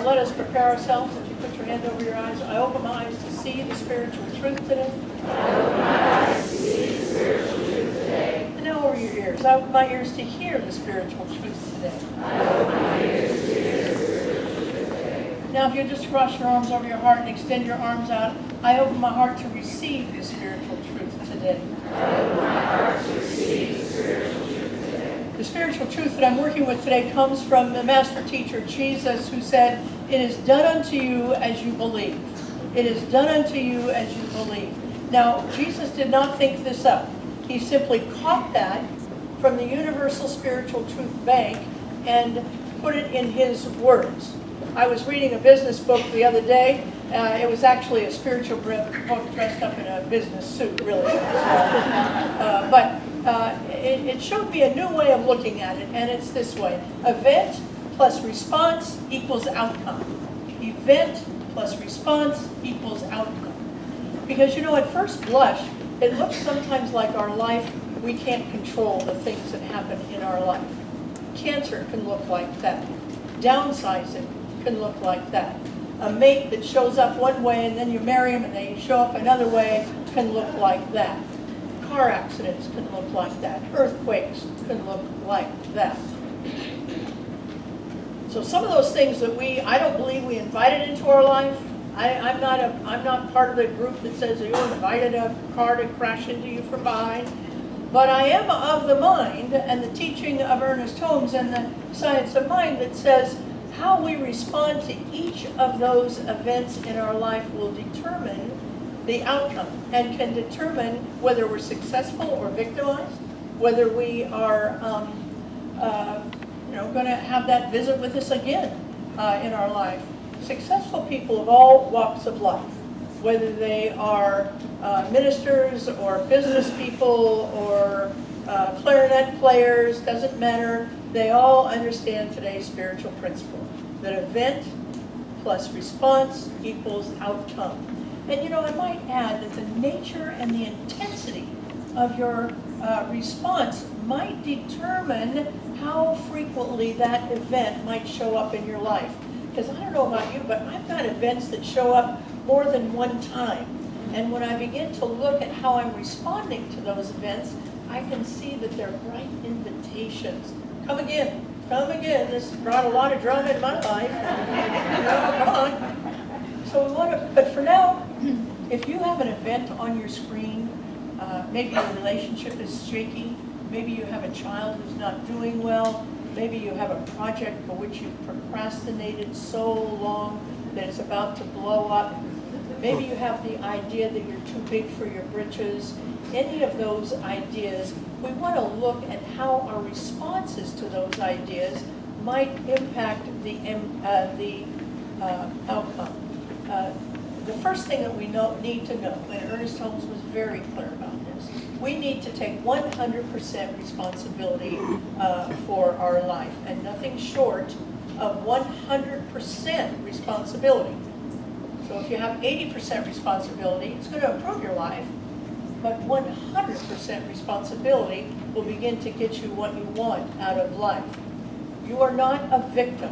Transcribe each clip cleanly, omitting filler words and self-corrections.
let us prepare ourselves. If you put your hand over your eyes, I open my eyes to see the spiritual truth today. I open my eyes to see the spiritual truth today. And now over your ears. I open my ears to hear the spiritual truth today. I open my ears to hear the spiritual truth today. Now if you just cross your arms over your heart and extend your arms out, I open my heart to receive the spiritual truth today. I open my heart to receive the spiritual truth today. The spiritual truth that I'm working with today comes from the master teacher, Jesus, who said, "It is done unto you as you believe." It is done unto you as you believe. Now, Jesus did not think this up. He simply caught that from the Universal Spiritual Truth Bank and put it in his words. I was reading a business book the other day. It was actually a spiritual book dressed up in a business suit, really. But it showed me a new way of looking at it, and it's this way. Event plus response equals outcome. Event plus response equals outcome. Because, you know, at first blush, it looks sometimes like our life, we can't control the things that happen in our life. Cancer can look like that. Downsizing can look like that. A mate that shows up one way and then you marry him and they show up another way can look like that. Car accidents can look like that. Earthquakes can look like that. So some of those things that I don't believe we invited into our life. I'm not part of the group that says you invited a car to crash into you from behind. But I am of the mind, and the teaching of Ernest Holmes and the science of mind that says how we respond to each of those events in our life will determine the outcome and can determine whether we're successful or victimized, whether we are going to have that visit with us again in our life. Successful people of all walks of life, whether they are ministers or business people or clarinet players, doesn't matter. They all understand today's spiritual principle, that event plus response equals outcome. And you know, I might add that the nature and the intensity of your response might determine how frequently that event might show up in your life. Because I don't know about you, but I've got events that show up more than one time. And when I begin to look at how I'm responding to those events, I can see that they're bright invitations. Come again, come again. This brought a lot of drama in my life. Come on. So we want to, but for now, if you have an event on your screen, maybe your relationship is shaky, maybe you have a child who's not doing well, maybe you have a project for which you've procrastinated so long that it's about to blow up. Maybe you have the idea that you're too big for your britches. Any of those ideas, we want to look at how our responses to those ideas might impact the outcome. The first thing that we need to know, and Ernest Holmes was very clear about this, we need to take 100% responsibility for our life, and nothing short of 100% responsibility. So if you have 80% responsibility, it's going to improve your life, but 100% responsibility will begin to get you what you want out of life. You are not a victim.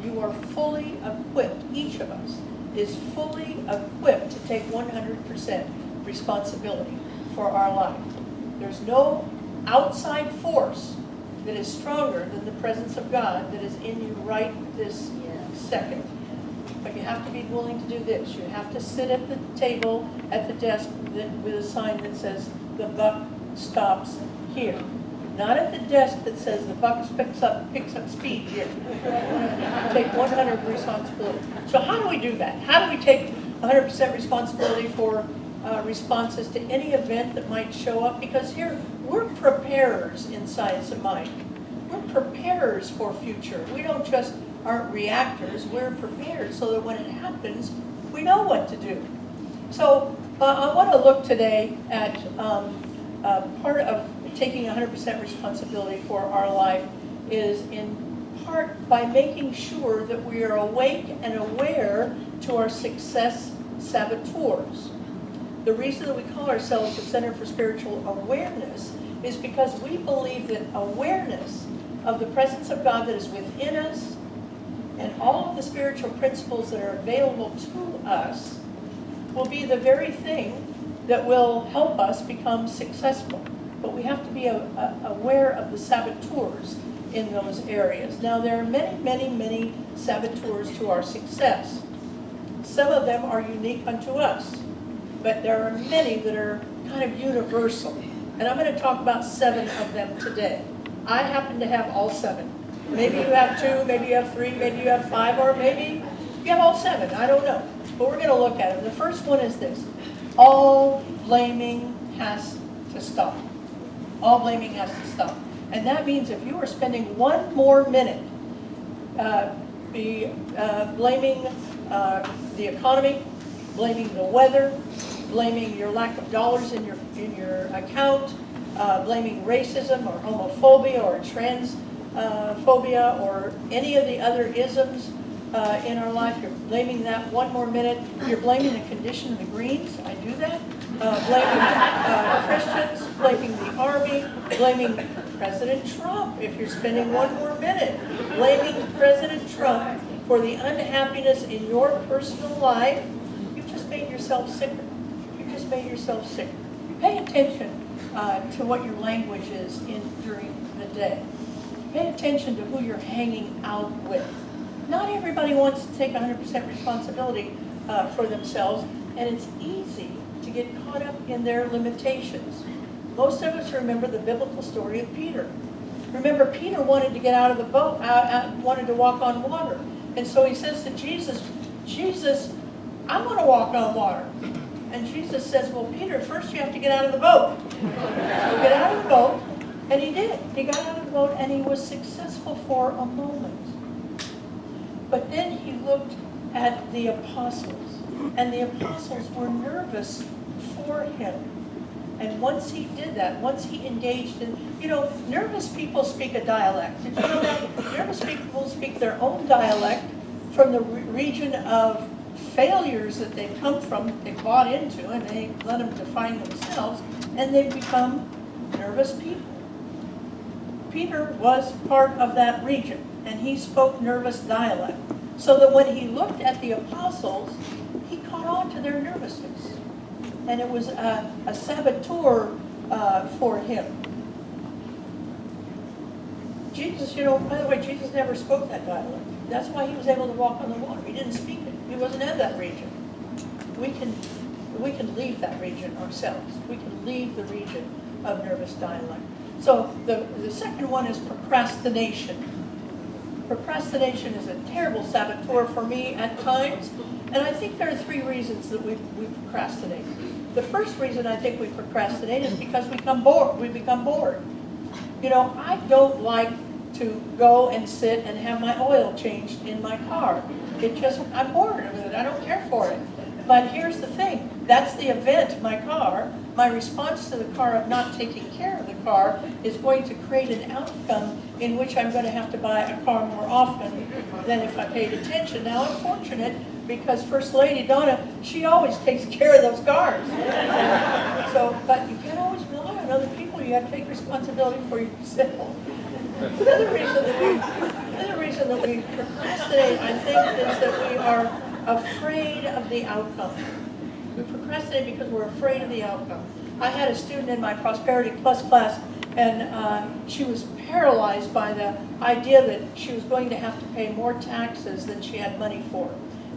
You are fully equipped. Each of us is fully equipped to take 100% responsibility for our life. There's no outside force that is stronger than the presence of God that is in you right this second. But you have to be willing to do this. You have to sit at the table, at the desk with a sign that says, the buck stops here. Not at the desk that says the buck picks up speed here. Take 100% responsibility. So how do we do that? How do we take 100% responsibility for responses to any event that might show up? Because here, we're preparers in science of mind. We're preparers for future. We don't just aren't reactors, we're prepared so that when it happens, we know what to do. So I want to look today at part of taking 100% responsibility for our life is in part by making sure that we are awake and aware to our success saboteurs. The reason that we call ourselves the Center for Spiritual Awareness is because we believe that awareness of the presence of God that is within us And all of the spiritual principles that are available to us will be the very thing that will help us become successful. But we have to be aware of the saboteurs in those areas. Now, there are many, many, many saboteurs to our success. Some of them are unique unto us, but there are many that are kind of universal. And I'm going to talk about 7 of them today. I happen to have all 7. Maybe you have 2, maybe you have 3, maybe you have 5, or maybe you have all 7. I don't know. But we're going to look at them. The first one is this. All blaming has to stop. All blaming has to stop. And that means if you are spending 1 more minute blaming the economy, blaming the weather, blaming your lack of dollars in your account, blaming racism or homophobia or transphobia or any of the other isms in our life, you're blaming that 1 more minute. You're blaming the condition of the Greens. I do that. Blaming Christians, blaming the Army, blaming President Trump. If you're spending 1 more minute blaming President Trump for the unhappiness in your personal life, you've just made yourself sicker. You've just made yourself sicker. Pay attention to what your language is during the day. Pay attention to who you're hanging out with. Not everybody wants to take 100% responsibility for themselves, and it's easy to get caught up in their limitations. Most of us remember the biblical story of Peter. Remember, Peter wanted to get out of the boat, wanted to walk on water. And so he says to Jesus, Jesus, I want to walk on water. And Jesus says, well, Peter, first you have to get out of the boat. So get out of the boat. And he did. He got out of the boat and he was successful for a moment. But then he looked at the apostles. And the apostles were nervous for him. And once he did that, once he engaged in, nervous people speak a dialect. Did you know that? Nervous people speak their own dialect from the region of failures that they've come from, they bought into, and they let them define themselves, and they've become nervous people. Peter was part of that region, and he spoke nervous dialect. So that when he looked at the apostles, he caught on to their nervousness. And it was a saboteur for him. Jesus, by the way, Jesus never spoke that dialect. That's why he was able to walk on the water. He didn't speak it. He wasn't in that region. We can leave that region ourselves. We can leave the region of nervous dialect. So the second one is procrastination. Procrastination is a terrible saboteur for me at times. And I think there are 3 reasons that we procrastinate. The first reason I think we procrastinate is because we become bored. I don't like to go and sit and have my oil changed in my car. I'm bored of it. I don't care for it. But here's the thing. That's the event, my car. My response to the car of not taking care of the car is going to create an outcome in which I'm going to have to buy a car more often than if I paid attention. Now, I'm fortunate because First Lady Donna, she always takes care of those cars. But you can't always rely on other people. You have to take responsibility for yourself. Another reason that we procrastinate, I think, is that we are afraid of the outcome. We procrastinate because we're afraid of the outcome. I had a student in my Prosperity Plus class, and she was paralyzed by the idea that she was going to have to pay more taxes than she had money for.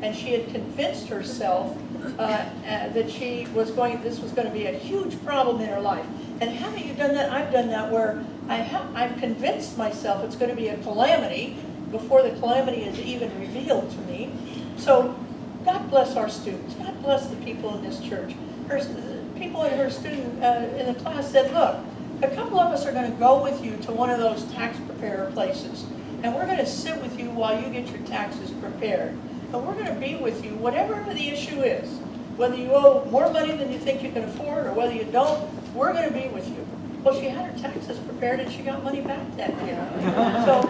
And she had convinced herself that this was going to be a huge problem in her life. And haven't you done that? I've done that where I've convinced myself it's going to be a calamity before the calamity is even revealed to me. So God bless our students. God bless the people in this church. People in her student in the class said, look, a couple of us are going to go with you to one of those tax preparer places. And we're going to sit with you while you get your taxes prepared. And we're going to be with you, whatever the issue is. Whether you owe more money than you think you can afford or whether you don't, we're going to be with you. Well, she had her taxes prepared and she got money back that year. So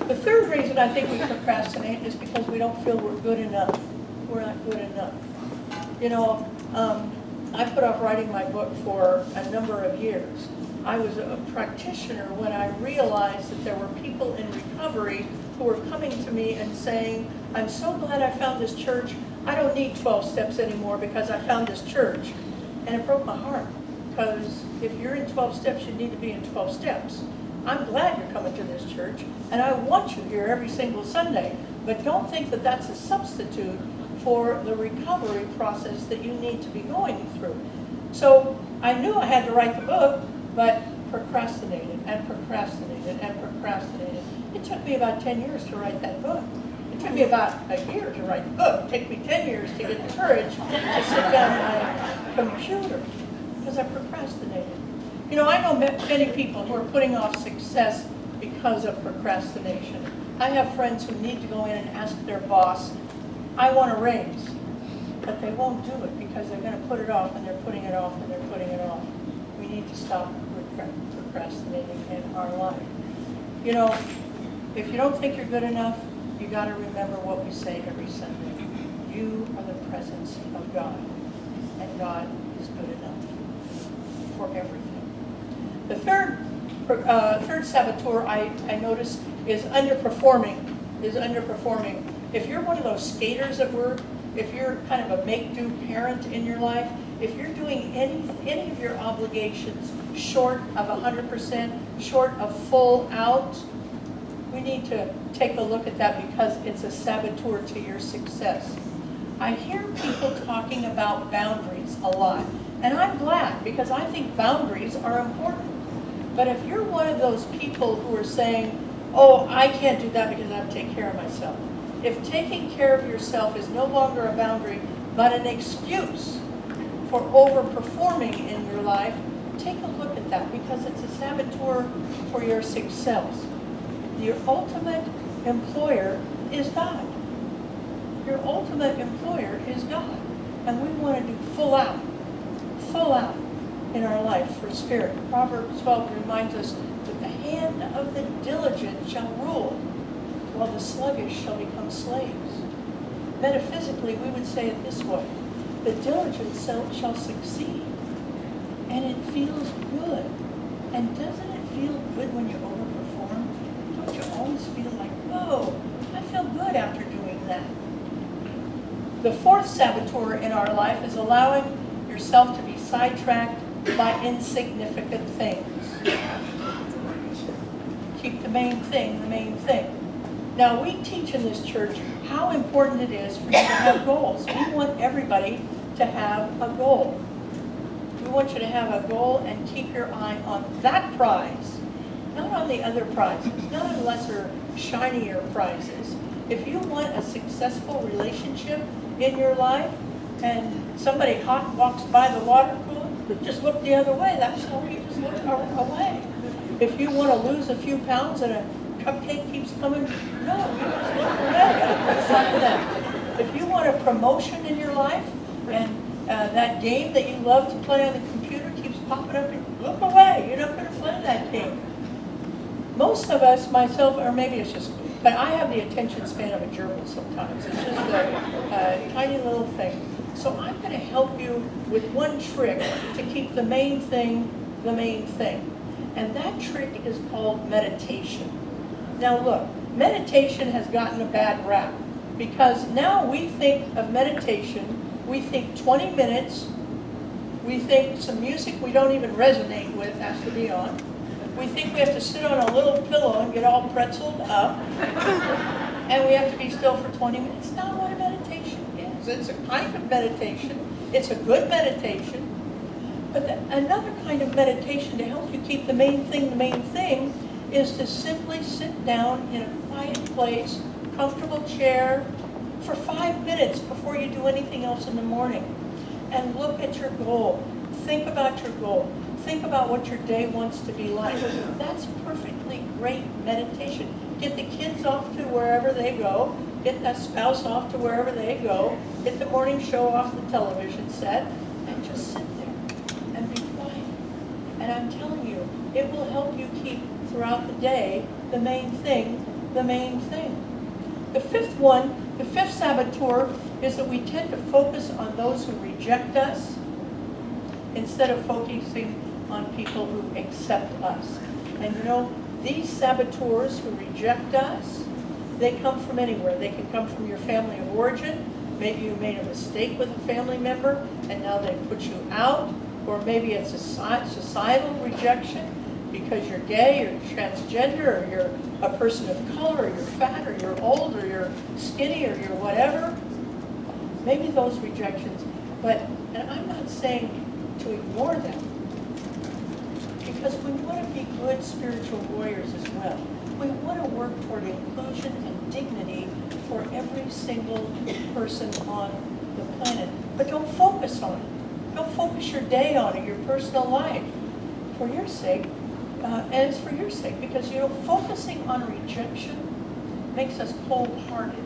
the third reason I think we procrastinate is because we don't feel we're good enough. We're not good enough. I put off writing my book for a number of years. I was a practitioner when I realized that there were people in recovery who were coming to me and saying, I'm so glad I found this church. I don't need 12 steps anymore because I found this church. And it broke my heart, because if you're in 12 steps, you need to be in 12 steps. I'm glad you're coming to this church, and I want you here every single Sunday. But don't think that that's a substitute for the recovery process that you need to be going through. So I knew I had to write the book, but procrastinated and procrastinated and procrastinated. It took me about 10 years to write that book. It took me about a year to write the book. It took me 10 years to get the courage to sit down at my computer because I procrastinated. You know, I know many people who are putting off success because of procrastination. I have friends who need to go in and ask their boss, I want a raise, but they won't do it because they're going to put it off, and they're putting it off, and they're putting it off. We need to stop procrastinating in our life. You know, if you don't think you're good enough, you got to remember what we say every Sunday. You are the presence of God, and God is good enough for everything. The third saboteur I notice is underperforming. If you're one of those skaters at work, if you're kind of a make-do parent in your life, if you're doing any of your obligations short of 100%, short of full out, we need to take a look at that because it's a saboteur to your success. I hear people talking about boundaries a lot, and I'm glad because I think boundaries are important. But if you're one of those people who are saying, oh, I can't do that because I have to take care of myself. If taking care of yourself is no longer a boundary, but an excuse for overperforming in your life, take a look at that because it's a saboteur for your success. Your ultimate employer is God. Your ultimate employer is God. And we want to do full out in our life for spirit. Proverbs 12 reminds us that the hand of the diligent shall rule, while the sluggish shall become slaves. Metaphysically, we would say it this way: the diligent shall succeed, and it feels good. And doesn't it feel good when you overperform? Don't you always feel like, whoa, I feel good after doing that? The fourth saboteur in our life is allowing yourself to be sidetracked by insignificant things. Keep the main thing the main thing. Now, we teach in this church how important it is for you to have goals. We want everybody to have a goal. We want you to have a goal and keep your eye on that prize, not on the other prizes, not on lesser, shinier prizes. If you want a successful relationship in your life and somebody hot walks by the water cooler, just look the other way. That's how you just look away. If you want to lose a few pounds and a cupcake keeps coming, no, you just look away. That's not that. If you want a promotion in your life and that game that you love to play on the computer keeps popping up, and look away. You're not going to play that game. Most of us, myself, or maybe it's just, but I have the attention span of a gerbil sometimes. It's just a tiny little thing. So I'm going to help you with one trick to keep the main thing the main thing. And that trick is called meditation. Now look, meditation has gotten a bad rap because now we think of meditation, we think 20 minutes, we think some music we don't even resonate with has to be on. We think we have to sit on a little pillow and get all pretzeled up. And we have to be still for 20 minutes. It's not what a meditation is. It's a kind of meditation. It's a good meditation. But another kind of meditation to help you keep the main thing, is to simply sit down in a quiet place, comfortable chair, for 5 minutes before you do anything else in the morning. And look at your goal. Think about your goal. Think about what your day wants to be like. That's perfectly great meditation. Get the kids off to wherever they go. Get that spouse off to wherever they go. Get the morning show off the television set. And just sit there and be quiet. And I'm telling you, it will help you keep throughout the day the main thing the main thing. The fifth saboteur is that we tend to focus on those who reject us instead of focusing on people who accept us. And you know, these saboteurs who reject us, They come from anywhere. They can come from your family of origin. Maybe you made a mistake with a family member and now they put you out. Or maybe it's a societal rejection because you're gay or transgender or you're a person of color or you're fat or you're old or you're skinny or you're whatever. Maybe those rejections. And I'm not saying to ignore them, because we want to be good spiritual warriors as well. We want to work toward inclusion and dignity for every single person on the planet. But don't focus on it. Don't focus your day on it, your personal life, for your sake. And it's for your sake, because focusing on rejection makes us cold-hearted.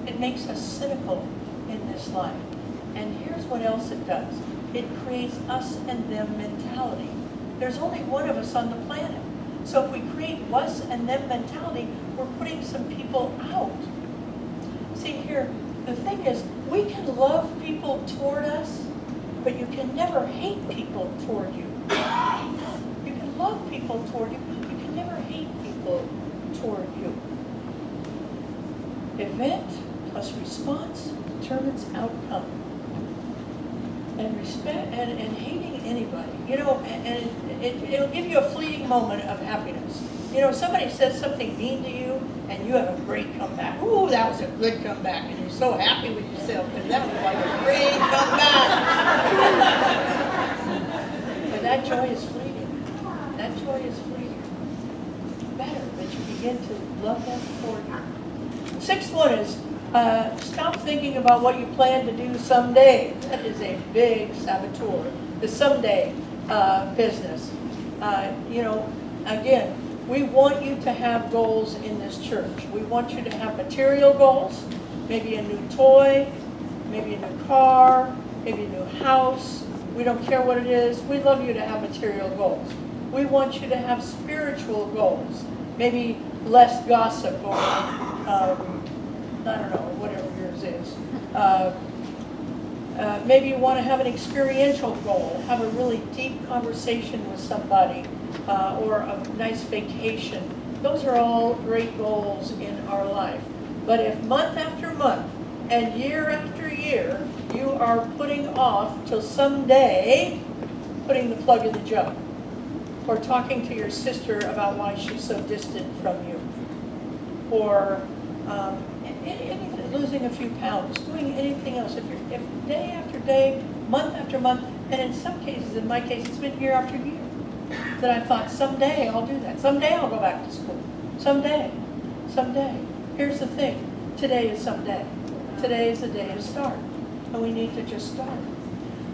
It makes us cynical in this life. And here's what else it does. It creates us and them mentality. There's only one of us on the planet. So if we create us and them mentality, we're putting some people out. See here, the thing is, we can love people toward us, but you can never hate people toward you. You can love people toward you, but you can never hate people toward you. Event plus response determines outcome. And respect and hating anybody, and it'll give you a fleeting moment of happiness. Somebody says something mean to you, and you have a great comeback. Ooh, that was a good comeback, and you're so happy with yourself because that was like a great comeback. But that joy is fleeting. That joy is fleeting. Better that you begin to love them for you. Sixth one is. Stop thinking about what you plan to do someday. That is a big saboteur. The someday business. Again, we want you to have goals in this church. We want you to have material goals, maybe a new toy, maybe a new car, maybe a new house. We don't care what it is. We love you to have material goals. We want you to have spiritual goals, maybe less gossip or I don't know, whatever yours is. Maybe you want to have an experiential goal, have a really deep conversation with somebody, or a nice vacation. Those are all great goals in our life. But if month after month and year after year, you are putting off till someday putting the plug in the jug, or talking to your sister about why she's so distant from you, or anything, losing a few pounds, doing anything else. If day after day, month after month, and in some cases, in my case, it's been year after year, that I thought, someday I'll do that. Someday I'll go back to school. Someday. Here's the thing. Today is someday. Today is the day to start. And we need to just start.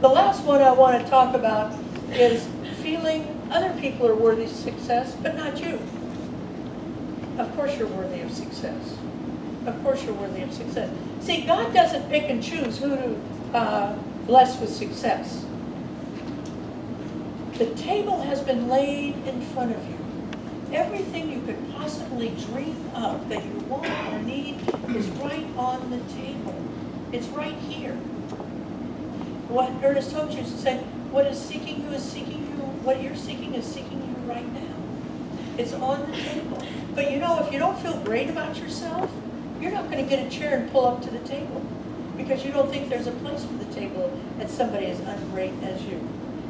The last one I want to talk about is feeling other people are worthy of success, but not you. Of course you're worthy of success. Of course you're worthy of success. See, God doesn't pick and choose who to bless with success. The table has been laid in front of you. Everything you could possibly dream of that you want or need is right on the table. It's right here. What Ernest Holmes used to say, what is seeking you is seeking you. What you're seeking is seeking you right now. It's on the table. But if you don't feel great about yourself, you're not going to get a chair and pull up to the table because you don't think there's a place for the table and somebody as ungreat as you.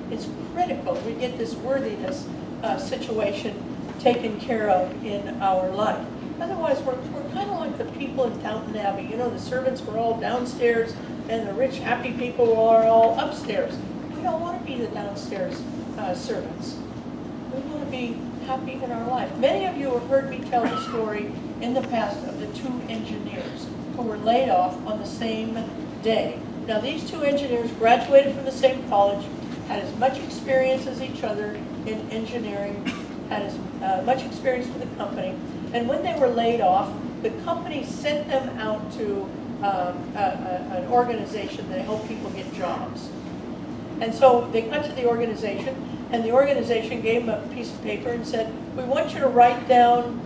It's critical we get this worthiness situation taken care of in our life. Otherwise, we're kind of like the people in Downton Abbey. The servants were all downstairs and the rich, happy people are all upstairs. We don't want to be the downstairs servants. We want to be happy in our life. Many of you have heard me tell the story in the past of the two engineers who were laid off on the same day. Now, these two engineers graduated from the same college, had as much experience as each other in engineering, had as much experience with the company, and when they were laid off, the company sent them out to an organization that helped people get jobs. And so they got to the organization, and the organization gave them a piece of paper and said, we want you to write down,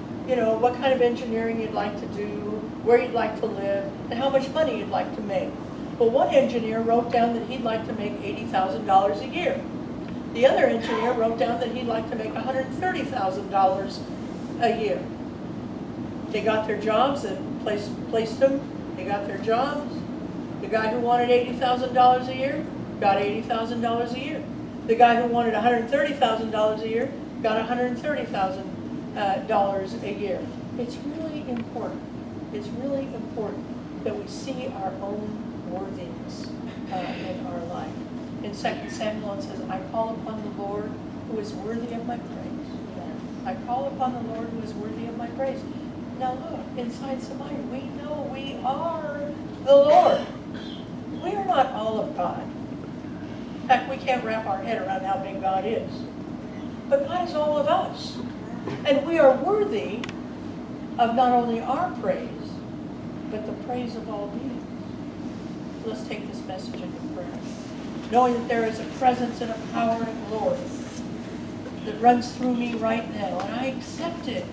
what kind of engineering you'd like to do, where you'd like to live, and how much money you'd like to make. Well, one engineer wrote down that he'd like to make $80,000 a year. The other engineer wrote down that he'd like to make $130,000 a year. They got their jobs, and placed them, they got their jobs. The guy who wanted $80,000 a year got $80,000 a year. The guy who wanted $130,000 a year got $130,000 a year. It's really important. It's really important that we see our own worthiness in our life. In 2 Samuel it says, I call upon the Lord who is worthy of my praise. I call upon the Lord who is worthy of my praise. Now look, inside somebody, we know we are the Lord. We are not all of God. In fact, we can't wrap our head around how big God is. But God is all of us. And we are worthy of not only our praise, but the praise of all beings. Let's take this message into prayer. Knowing that there is a presence and a power and a glory that runs through me right now. And I accept it.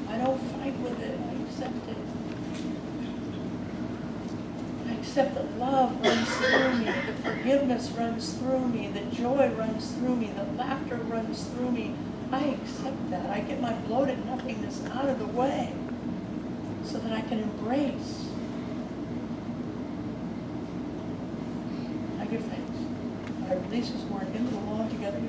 I don't fight with it. I accept it. I accept that love runs through me, that forgiveness runs through me, that joy runs through me, that laughter runs through me. I accept that. I get my bloated nothingness out of the way so that I can embrace. I give thanks. I release His word into the law together